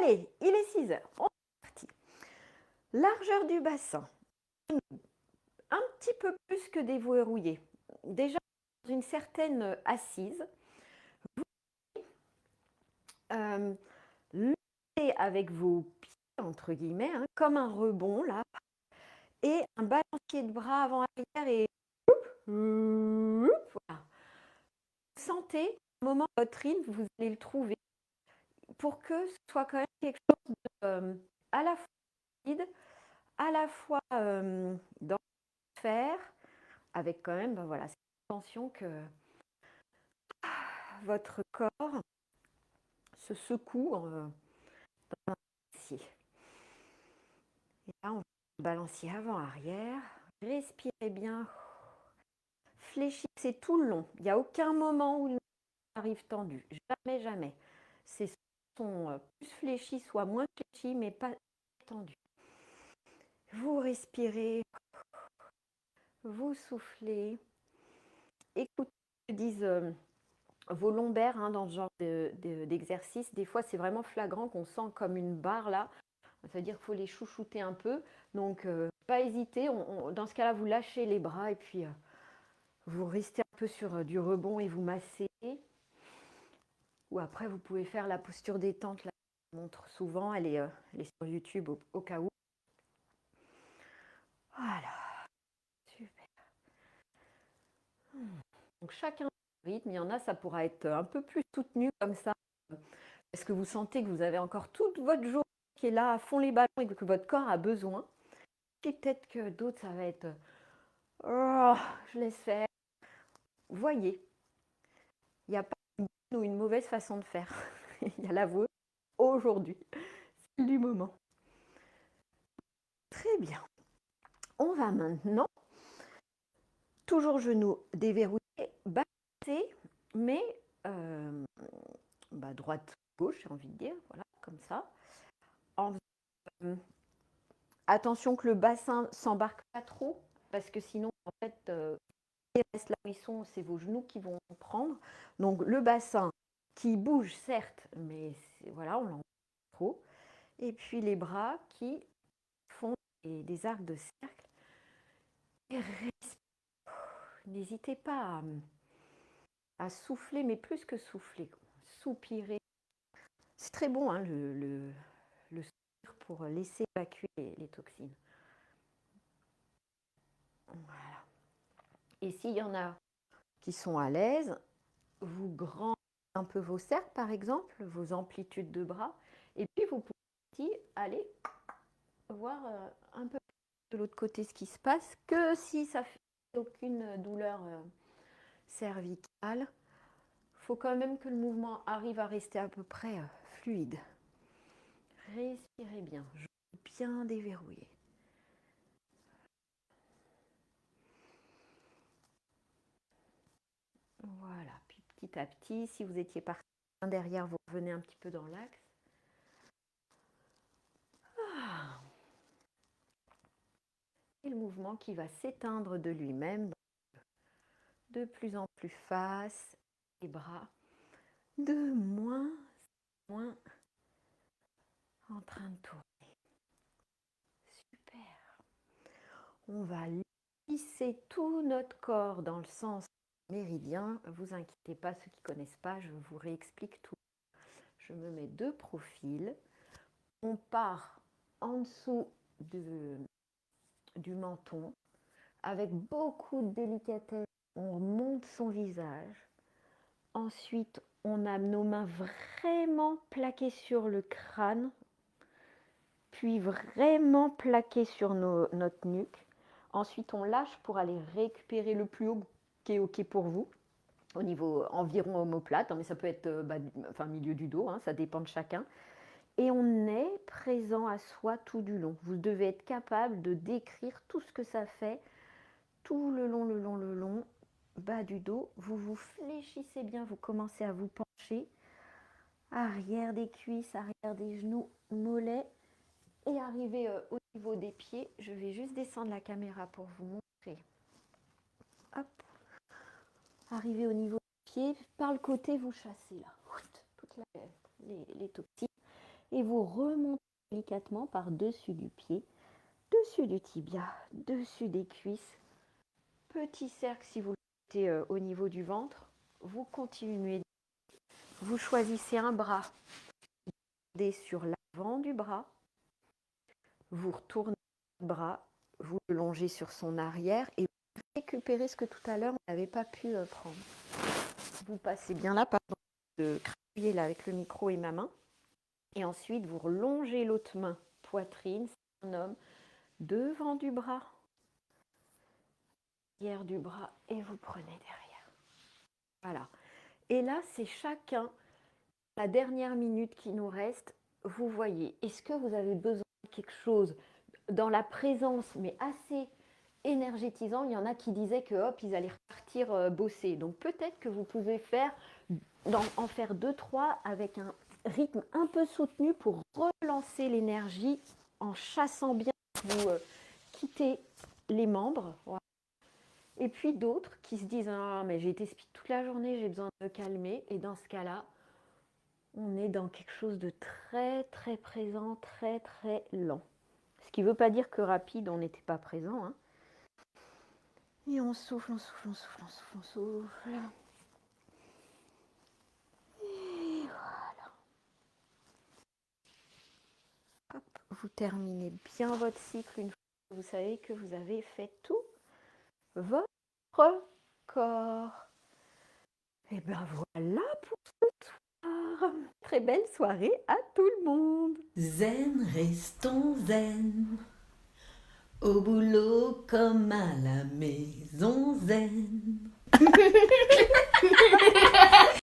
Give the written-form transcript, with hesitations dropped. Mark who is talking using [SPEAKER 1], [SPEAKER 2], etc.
[SPEAKER 1] Allez, il est 6 heures. On est parti. Largeur du bassin. Un petit peu plus que déverrouillé. Déjà, dans une certaine assise, vous levez avec vos pieds, entre guillemets, hein, comme un rebond, là, et un balancier de bras avant-arrière et voilà. Sentez, au moment de votre rythme, vous allez le trouver pour que ce soit quand même quelque chose de, à la fois fluide, à la fois dans le faire, avec quand même, ben voilà, cette tension que votre corps se secoue dans un balancier. Et là, on va balancier avant-arrière. Respirez bien. Fléchissez tout le long. Il n'y a aucun moment où le arrive tendu. Jamais, jamais. C'est sont plus fléchis, soit moins fléchis, mais pas tendus. Vous respirez, vous soufflez. Écoutez ce que disent vos lombaires hein, dans ce genre d'exercice. Des fois, c'est vraiment flagrant qu'on sent comme une barre là. Ça veut dire qu'il faut les chouchouter un peu. Donc, pas hésiter. Dans ce cas-là, vous lâchez les bras et puis vous restez un peu sur du rebond et vous massez. Ou après, vous pouvez faire la posture détente. Là, je montre souvent. Elle est sur YouTube au cas où. Voilà. Super. Donc, chacun son rythme. Il y en a, ça pourra être un peu plus soutenu comme ça. Est-ce que vous sentez que vous avez encore toute votre journée qui est là à fond les ballons et que votre corps a besoin? Et peut-être que d'autres, ça va être oh, je laisse faire. Vous voyez, il n'y a pas une bonne ou une mauvaise façon de faire. Il y a la vôtre aujourd'hui. C'est du moment. Très bien. On va maintenant, toujours genoux déverrouillés, balancer, mais droite, gauche, j'ai envie de dire, voilà, comme ça. Attention que le bassin s'embarque pas trop, parce que sinon, en fait, ils restent là où ils sont, c'est vos genoux qui vont prendre. Donc le bassin qui bouge, certes, mais voilà, on l'embarque trop. Et puis les bras qui font des arcs de cercle. Et n'hésitez pas à souffler, mais plus que souffler, soupirer. C'est très bon, hein, le soupir pour laisser évacuer les toxines. Voilà. Et s'il y en a qui sont à l'aise, vous grandissez un peu vos cercles, par exemple, vos amplitudes de bras, et puis vous pouvez aller voir un peu de l'autre côté ce qui se passe, que si ça fait aucune douleur cervicale, il faut quand même que le mouvement arrive à rester à peu près fluide. Respirez bien, bien déverrouillé. Voilà, puis petit à petit, si vous étiez parti derrière, vous revenez un petit peu dans l'axe. Et le mouvement qui va s'éteindre de lui-même, de plus en plus face, les bras de moins en moins en train de tourner. Super. On va lisser tout notre corps dans le sens méridien. Vous inquiétez pas, ceux qui ne connaissent pas, je vous réexplique tout. Je me mets deux profils. On part en dessous du menton. Avec beaucoup de délicatesse, on monte son visage. Ensuite, on a nos mains vraiment plaquées sur le crâne, puis vraiment plaquées sur notre nuque. Ensuite, on lâche pour aller récupérer le plus haut qui est OK pour vous, au niveau environ omoplate, hein, mais ça peut être milieu du dos, hein, ça dépend de chacun. Et on est présent à soi tout du long. Vous devez être capable de décrire tout ce que ça fait, tout le long, bas du dos. Vous vous fléchissez bien, vous commencez à vous pencher. Arrière des cuisses, arrière des genoux, mollets. Et arriver au niveau des pieds. Je vais juste descendre la caméra pour vous montrer. Hop. Arrivez au niveau des pieds. Par le côté, vous chassez là. Toutes les toxines. et vous remontez délicatement par-dessus du pied, dessus du tibia, dessus des cuisses. Petit cercle si vous le mettez au niveau du ventre. Vous continuez. Vous choisissez un bras sur l'avant du bras. Vous retournez le bras, vous le longez sur son arrière et vous récupérez ce que tout à l'heure on n'avait pas pu prendre. Vous passez bien là, pardon, de crapouiller là avec le micro et ma main. Et ensuite, vous relongez l'autre main, poitrine, sternum, devant du bras, arrière du bras et vous prenez derrière. Voilà. Et là, c'est chacun, la dernière minute qui nous reste, vous voyez, est-ce que vous avez besoin de quelque chose dans la présence, mais assez énergétisant? Il y en a qui disaient que hop, ils allaient repartir bosser. Donc peut-être que vous pouvez faire, en faire 2-3 avec un rythme un peu soutenu pour relancer l'énergie en chassant bien, vous quittez les membres. Voilà. Et puis d'autres qui se disent ah mais j'ai été speed toute la journée, j'ai besoin de me calmer. Et dans ce cas-là, on est dans quelque chose de très très présent, très très lent. Ce qui ne veut pas dire que rapide, on n'était pas présent. Hein. Et on souffle, on souffle, on souffle, on souffle, on souffle. Et voilà. Hop, vous terminez bien votre cycle une fois que vous savez que vous avez fait tout votre corps. Et bien voilà pour ce soir. Très belle soirée à tout le monde.
[SPEAKER 2] Zen, restons zen. Au boulot comme à la maison zen.